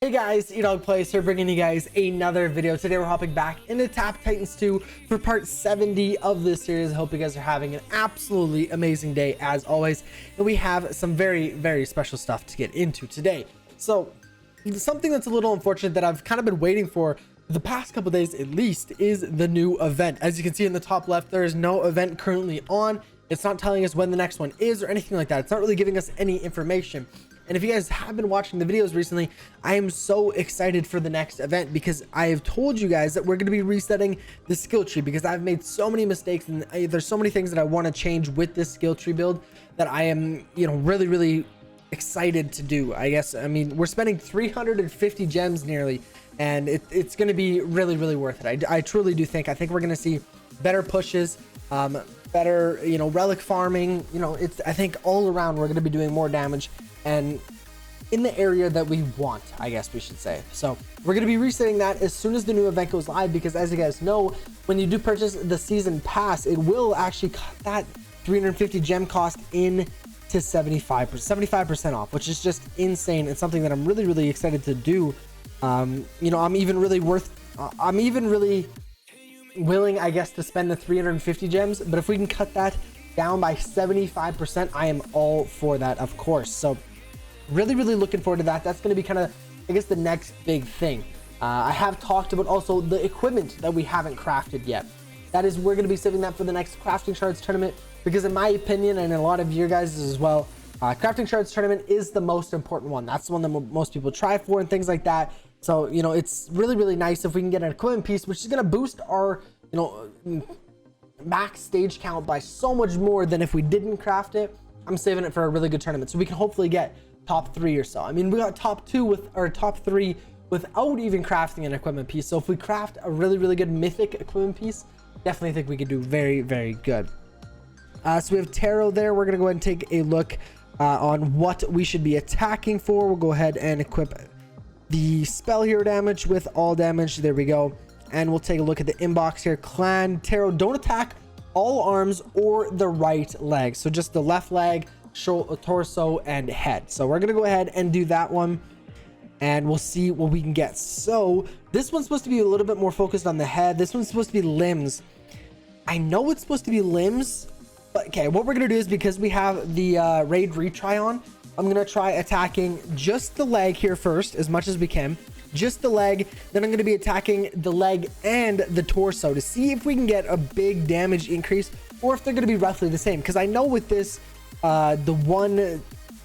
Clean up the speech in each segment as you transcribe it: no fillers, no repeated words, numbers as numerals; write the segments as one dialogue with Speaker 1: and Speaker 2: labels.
Speaker 1: Hey guys, EdogPlays here, bringing you guys another video. Today we're hopping back into Attack Titans 2 for part 70 of this series. I hope you guys are having an absolutely amazing day as always. And we have some very special stuff to get into today. So something that's a little unfortunate that I've kind of been waiting for the past couple days at least is the new event. As you can see in the top left, there is no event currently on. It's not telling us when the next one is or anything like that. It's not really giving us any information. And if you guys have been watching the videos recently, I am so excited for the next event because I have told you guys that we're going to be resetting the skill tree because I've made so many mistakes and there's so many things that I want to change with this skill tree build that I am, really excited to do. I guess, I mean, we're spending 350 gems nearly, and it's going to be really worth it. I truly do think, I think we're going to see better pushes, better, relic farming, I think all around we're going to be doing more damage and in the area that we want, I guess we should say. So we're going to be resetting that as soon as the new event goes live, because as you guys know, when you do purchase the season pass, it will actually cut that 350 gem cost in to 75% off, which is just insane. It's something that I'm really excited to do. I'm even really willing, I guess, to spend the 350 gems, but if we can cut that down by 75%, I am all for that, of course. So really looking forward to that. That's going to be kind of, I guess, the next big thing. I have talked about also the equipment that we haven't crafted yet. That is, we're going to be saving that for the next crafting shards tournament, because in my opinion, and a lot of your guys as well, crafting shards tournament is the most important one. That's the one that most people try for and things like that. So, it's really nice if we can get an equipment piece, which is going to boost our, max stage count by so much more than if we didn't craft it. I'm saving it for a really good tournament, so we can hopefully get top 3 or so. I mean, we got top 2 with our top 3 without even crafting an equipment piece. So if we craft a really good mythic equipment piece, definitely think we could do very good. So we have tarot there. We're gonna go ahead and take a look on what we should be attacking for. We'll go ahead and equip the spell hero damage with all damage. There we go. And we'll take a look at the inbox here. Clan tarot, don't attack all arms or the right leg, so just the left leg, shoulder, torso, and head. So we're gonna go ahead and do that one, and we'll see what we can get. So this one's supposed to be a little bit more focused on the head. This one's supposed to be limbs. I know it's supposed to be limbs, but okay, what we're gonna do is, because we have the raid retry on, I'm gonna try attacking just the leg here first as much as we can, just the leg. Then I'm going to be attacking the leg and the torso to see if we can get a big damage increase, or if they're going to be roughly the same. Because I know with this, the one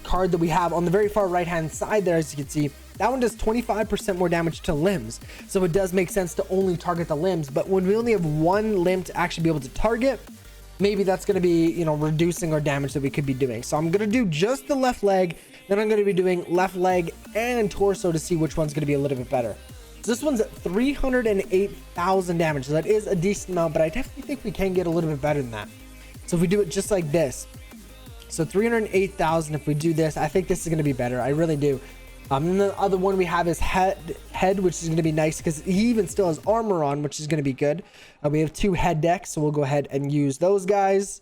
Speaker 1: card that we have on the very far right hand side there, as you can see, that one does 25% more damage to limbs. So it does make sense to only target the limbs. But when we only have one limb to actually be able to target, maybe that's going to be, reducing our damage that we could be doing. So I'm going to do just the left leg. Then I'm going to be doing left leg and torso to see which one's going to be a little bit better. So this one's at 308,000 damage. So that is a decent amount, but I definitely think we can get a little bit better than that. So if we do it just like this, so 308,000, if we do this, I think this is going to be better. I really do. And the other one we have is head, which is going to be nice because he even still has armor on, which is going to be good. We have 2 head decks, so we'll go ahead and use those guys.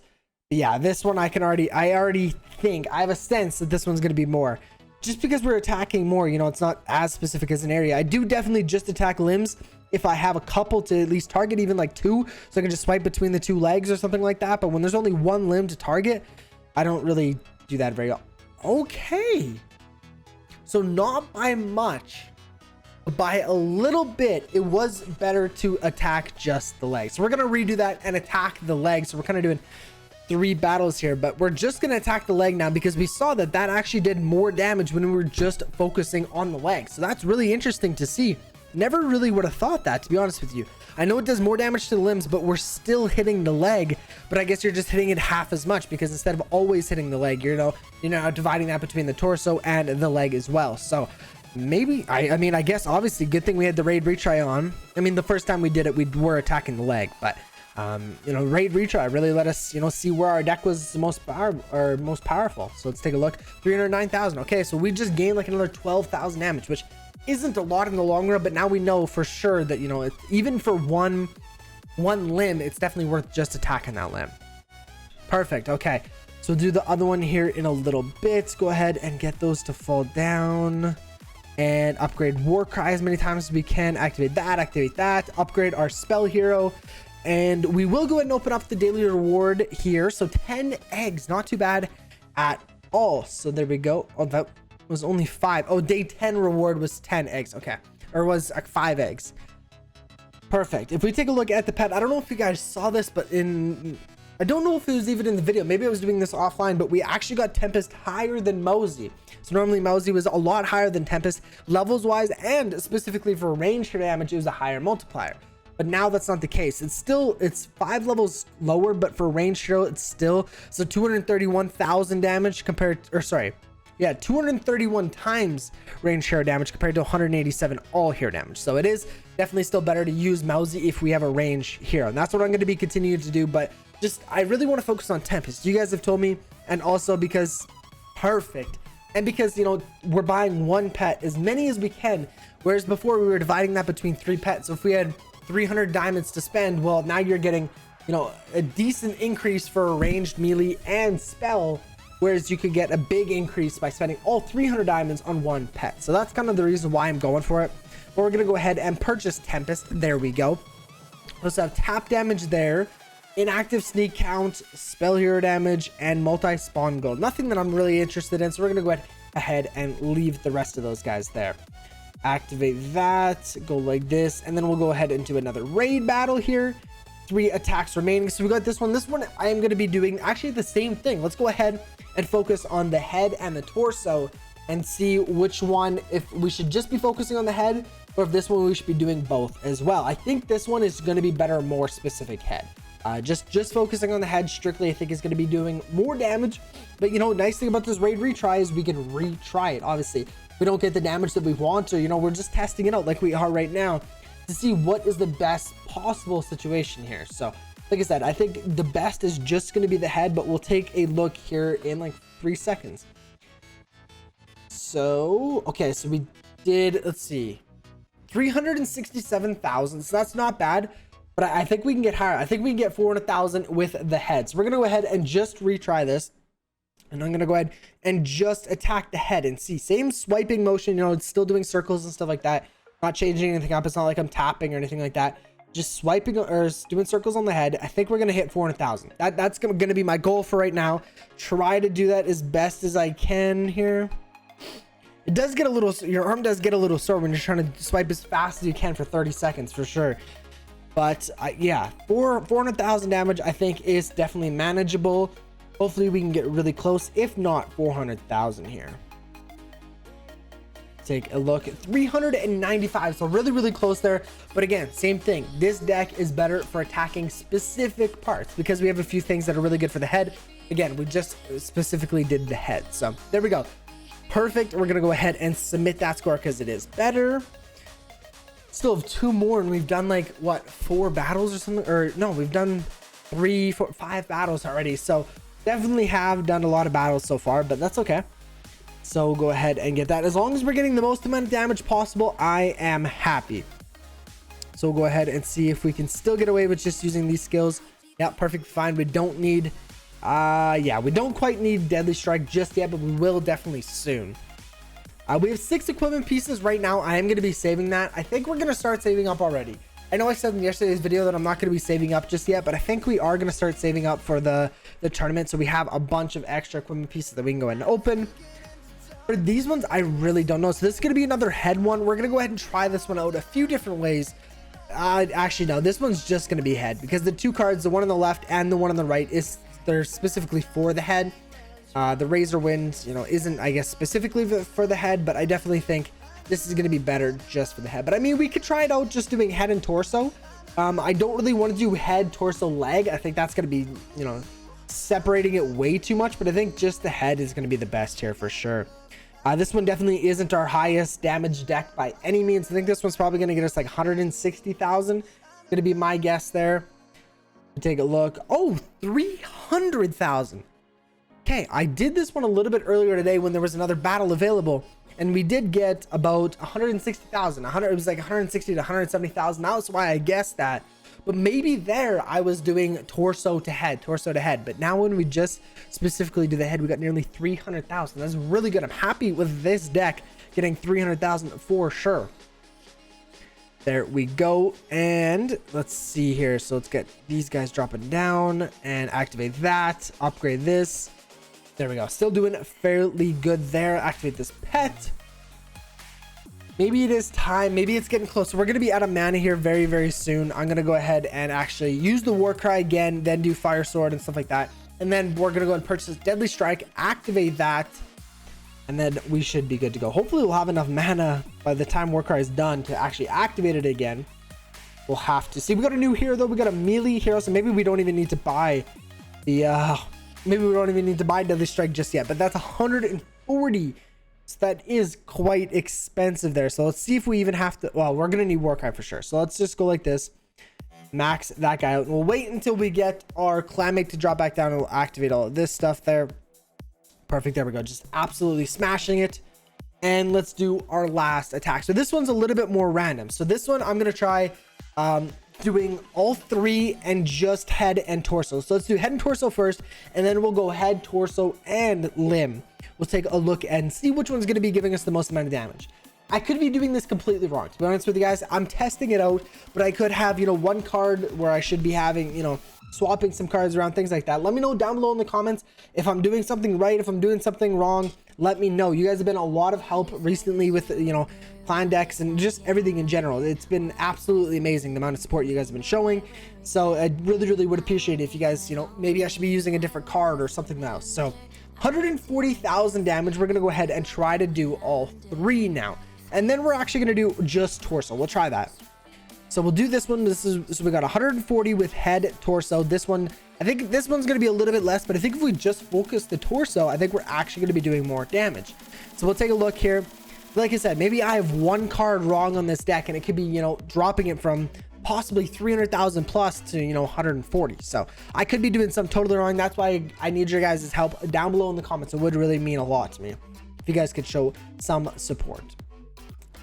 Speaker 1: Yeah, this one I already think, I have a sense that this one's going to be more, just because we're attacking more. It's not as specific as an area. I do definitely just attack limbs if I have a couple to at least target, even like 2, so I can just swipe between the 2 legs or something like that. But when there's only 1 limb to target, I don't really do that very well. Okay, so not by much, but by a little bit, it was better to attack just the legs. So we're going to redo that and attack the legs. So we're kind of doing 3 battles here, but we're just going to attack the leg now because we saw that actually did more damage when we were just focusing on the leg. So that's really interesting to see. Never really would have thought that, to be honest with you. I know it does more damage to the limbs, but we're still hitting the leg. But I guess you're just hitting it half as much, because instead of always hitting the leg, you're now dividing that between the torso and the leg as well. So maybe, I mean, I guess obviously good thing we had the raid retry on. I mean, the first time we did it, we were attacking the leg, but raid retry really let us, see where our deck was most powerful. So let's take a look. 309,000. Okay, so we just gained like another 12,000 damage, which isn't a lot in the long run, but now we know for sure that, even for one limb, it's definitely worth just attacking that limb. Perfect. Okay, so we'll do the other one here in a little bit. Go ahead and get those to fall down. and upgrade Warcry as many times as we can. Activate that, upgrade our spell hero, and we will go ahead and open up the daily reward here. So 10 eggs, not too bad at all. So there we go. Oh, that was only 5. Oh, day 10 reward was 10 eggs. Okay, or was 5 eggs. Perfect. If we take a look at the pet, I don't know if you guys saw this, but I don't know if it was even in the video. Maybe I was doing this offline, but we actually got Tempest higher than Mosey. So normally Mosey was a lot higher than Tempest levels wise, and specifically for range damage, it was a higher multiplier. But now that's not the case. It's 5 levels lower, but for range hero, it's still, so 231,000 damage compared, or sorry, yeah, 231 times range hero damage compared to 187 all hero damage. So it is definitely still better to use Mosey if we have a range hero, and that's what I'm going to be continuing to do. But just, I really want to focus on Tempest. You guys have told me, and also because perfect, and because, you know, we're buying one pet, as many as we can, whereas before we were dividing that between 3 pets. So if we had 300 diamonds to spend, well, now you're getting, you know, a decent increase for a ranged melee and spell, whereas you could get a big increase by spending all 300 diamonds on one pet. So that's kind of the reason why I'm going for it. But we're gonna go ahead and purchase Tempest. There we go. We also have tap damage there, inactive sneak count, spell hero damage, and multi-spawn gold. Nothing that I'm really interested in, so we're gonna go ahead and leave the rest of those guys there. Activate that, go like this, and then we'll go ahead and do another raid battle here. 3 attacks remaining. So we got this one. I am going to be doing actually the same thing. Let's go ahead and focus on the head and the torso and see which one, if we should just be focusing on the head, or if this one we should be doing both as well. I think this one is going to be better, more specific head. Just focusing on the head strictly, I think is going to be doing more damage. But, you know, nice thing about this raid retry is we can retry it. Obviously, if we don't get the damage that we want, or, you know, we're just testing it out like we are right now to see what is the best possible situation here. So like I said, I think the best is just going to be the head, but we'll take a look here in like 3 seconds. So okay, so we did, let's see, 367,000. So that's not bad, but I think we can get higher. I think we can get 400,000 with the head. So we're gonna go ahead and just retry this, and I'm gonna go ahead and just attack the head and see. Same swiping motion, you know, it's still doing circles and stuff like that, not changing anything up. It's not like I'm tapping or anything like that, just swiping or doing circles on the head. I think we're gonna hit 400,000. That's gonna be my goal for right now. Try to do that as best as I can here. It does get a little, your arm does get a little sore when you're trying to swipe as fast as you can for 30 seconds for sure. But yeah, 400,000 damage I think is definitely manageable. Hopefully we can get really close, if not 400,000 here. Take a look at 395, so really close there. But again, same thing, this deck is better for attacking specific parts because we have a few things that are really good for the head. Again, we just specifically did the head, so there we go. Perfect. We're gonna go ahead and submit that score because it is better. Still have 2 more, and we've done like what, 4 battles or something, or no, we've done 3, 4, 5 battles already. So definitely have done a lot of battles so far, but that's okay. So go ahead and get that. As long as we're getting the most amount of damage possible, I am happy. So we'll go ahead and see if we can still get away with just using these skills. Yeah, perfect, fine. We don't need yeah, we don't quite need Deadly Strike just yet, but we will definitely soon. We have 6 equipment pieces right now. I am going to be saving that. I think we're going to start saving up already. I know I said in yesterday's video that I'm not going to be saving up just yet, but I think we are going to start saving up for the tournament. So we have a bunch of extra equipment pieces that we can go ahead and open. For these ones, I really don't know. So this is going to be another head one. We're going to go ahead and try this one out a few different ways. Actually, no, this one's just going to be head because the 2 cards, the one on the left and the one on the right, they're specifically for the head. The Razor Wind, you know, isn't, I guess, specifically for the head, but I definitely think this is going to be better just for the head. But I mean, we could try it out just doing head and torso. I don't really want to do head, torso, leg. I think that's going to be, you know, separating it way too much, but I think just the head is going to be the best here for sure. This one definitely isn't our highest damage deck by any means. I think this one's probably going to get us like 160,000. Going to be my guess there. Take a look. Oh, 300,000. Okay, I did this one a little bit earlier today when there was another battle available, and we did get about 160,000. It was like 160 to 170,000. That's why I guessed that. but maybe there I was doing torso to head. But now when we just specifically do the head, we got nearly 300,000. That's really good. I'm happy with this deck getting 300,000 for sure. There we go. And let's see here. So let's get these guys dropping down and activate that. Upgrade this. There we go. Still doing fairly good there. Activate this pet. Maybe it is time. Maybe it's getting close. So we're going to be out of mana here very, very soon. I'm going to go ahead and actually use the war cry again, then do fire sword and stuff like that. And then we're going to go and purchase deadly strike, activate that. And then we should be good to go. Hopefully we'll have enough mana by the time Warcry is done to actually activate it again. We'll have to see. We got a new hero though. We got a melee hero, so maybe we don't even need to buy the maybe we don't even need to buy Deadly Strike just yet. But that's 140. So that is quite expensive there. So let's see if we even have to. Well, we're gonna need Warcry for sure. So let's just go like this. Max that guy out. And we'll wait until we get our Clanmate to drop back down, and we'll activate all of this stuff there. Perfect. There we go. Just absolutely smashing it. And let's do our last attack. So this one's a little bit more random. So this one I'm going to try doing all three and just head and torso. So let's do head and torso first, and then we'll go head, torso, and limb. We'll take a look and see which one's going to be giving us the most amount of damage. I could be doing this completely wrong, to be honest with you guys. I'm testing it out, but I could have, one card where I should be having, swapping some cards around, things like that. Let me know down below in the comments if I'm doing something right, if I'm doing something wrong. Let me know. You guys have been a lot of help recently with clan decks and just everything in general. It's been absolutely amazing the amount of support you guys have been showing. So I really would appreciate it if you guys, maybe I should be using a different card or something else. So 140,000 damage. We're gonna go ahead and try to do all three now, and then we're actually gonna do just torso. We'll try that. So we'll do this one. So we got 140 with head, torso. This one, I think this one's going to be a little bit less, but I think if we just focus the torso, I think we're actually going to be doing more damage. So we'll take a look here. Like I said, maybe I have one card wrong on this deck, and it could be, dropping it from possibly 300,000 plus to, 140. So I could be doing something totally wrong. That's why I need your guys' help down below in the comments. It would really mean a lot to me if you guys could show some support.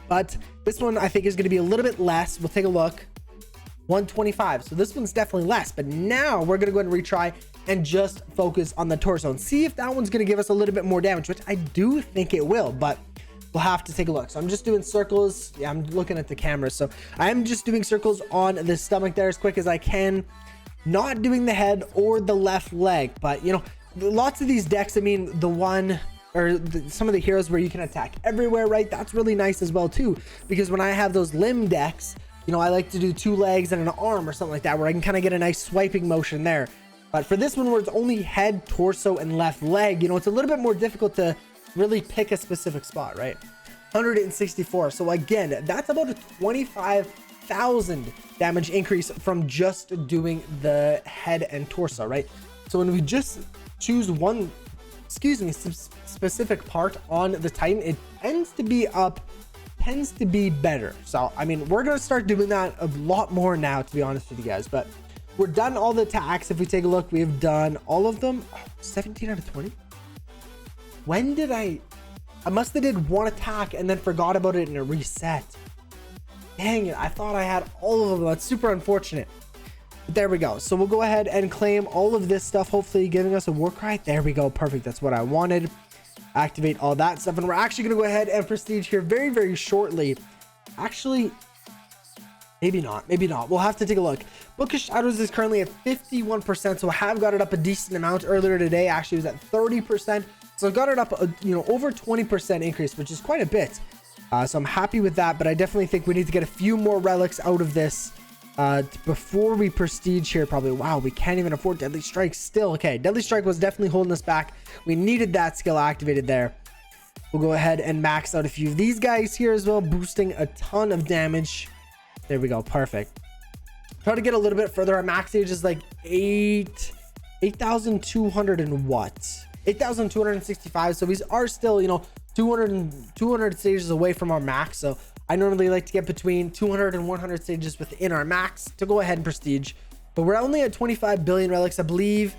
Speaker 1: But this one I think is going to be a little bit less. We'll take a look. 125. So this one's definitely less, but now we're going to go ahead and retry and just focus on the torso and see if that one's going to give us a little bit more damage, which I do think it will, but we'll have to take a look. So I'm just doing circles. Yeah, I'm looking at the camera. So I'm just doing circles on the stomach there as quick as I can, not doing the head or the left leg. But lots of these decks, I mean, the one or some of the heroes where you can attack everywhere, right? That's really nice as well too, because when I have those limb decks, I like to do 2 legs and an arm or something like that, where I can kind of get a nice swiping motion there. But for this one where it's only head, torso, and left leg, it's a little bit more difficult to really pick a specific spot, right? 164. So again, that's about a 25,000 damage increase from just doing the head and torso, right? So when we just choose one, specific part on the Titan, it tends to be better. So I mean, we're gonna start doing that a lot more now, to be honest with you guys. But we're done all the attacks. If we take a look, we've done all of them. 17 out of 20. When did I must have did one attack and then forgot about it and it reset. Dang it, I thought I had all of them. That's super unfortunate. But there we go. So we'll go ahead and claim all of this stuff, hopefully giving us a war cry. There we go. Perfect. That's what I wanted. Activate all that stuff, and we're actually going to go ahead and prestige here very shortly. Actually, maybe not. We'll have to take a look. Book of Shadows is currently at 51%, so I have got it up a decent amount. Earlier today actually was at 30%, so I got it up over 20% increase, which is quite a bit. So I'm happy with that, but I definitely think we need to get a few more relics out of this before we prestige here. Probably. Wow, we can't even afford Deadly Strike still. Okay, Deadly Strike was definitely holding us back. We needed that skill activated there. We'll go ahead and max out a few of these guys here as well, boosting a ton of damage. There we go. Perfect. Try to get a little bit further. Our max age is like 8,200 and what? 8,265. So we are still 200 stages away from our max. So I normally like to get between 200 and 100 stages within our max to go ahead and prestige, but we're only at 25 billion relics. I believe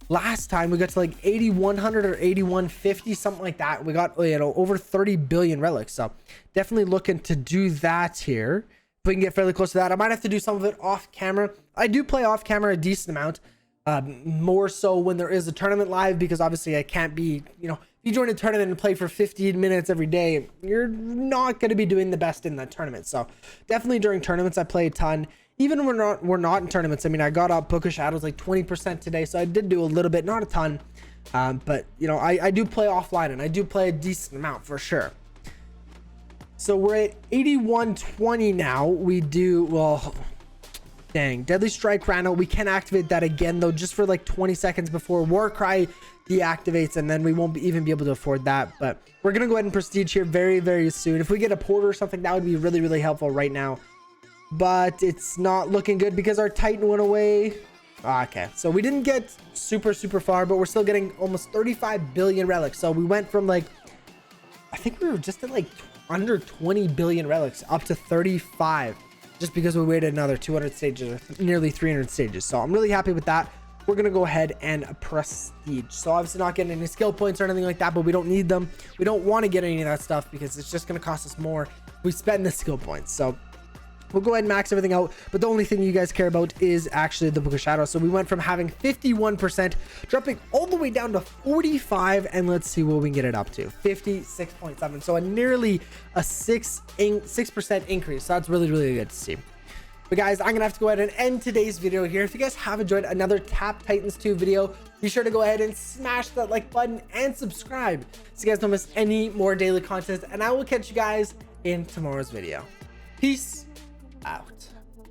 Speaker 1: last time we got to like 8,100 or 8,150, something like that. We got over 30 billion relics. So definitely looking to do that here. we can get fairly close to that. I might have to do some of it off camera. I do play off camera a decent amount, more so when there is a tournament live, because obviously I can't be, you know, if you join a tournament and play for 15 minutes every day, you're not going to be doing the best in that tournament. So definitely during tournaments, I play a ton. Even when we're not in tournaments. I mean, I got up Book of Shadows like 20% today, so I did do a little bit, not a ton, but you know, I do play offline, and I do play a decent amount for sure. So we're at 8120 now. We do, well, dang, Deadly Strike ran out. We can activate that again though, just for like 20 seconds before Warcry deactivates, and then we won't even be able to afford that. But we're gonna go ahead and prestige here very, very soon. If we get a porter or something, that would be really, really helpful right now. But it's not looking good because our Titan went away. Okay, so we didn't get super far, but we're still getting almost 35 billion relics. So we went from like, I think we were just at like under 20 billion relics up to 35, just because we waited another 200 stages, or nearly 300 stages. So I'm really happy with that. We're gonna go ahead and prestige. So obviously not getting any skill points or anything like that, but we don't need them. We don't want to get any of that stuff because it's just gonna cost us more if we spend the skill points. So we'll go ahead and max everything out, but the only thing you guys care about is actually the Book of Shadows. So we went from having 51%, dropping all the way down to 45, and let's see what we can get it up to, 56.7. So a nearly a 6% increase. So that's really, really good to see. But guys, I'm gonna have to go ahead and end today's video here. If you guys have enjoyed another Tap Titans 2 video, be sure to go ahead and smash that like button and subscribe so you guys don't miss any more daily content, and I will catch you guys in tomorrow's video. Peace out.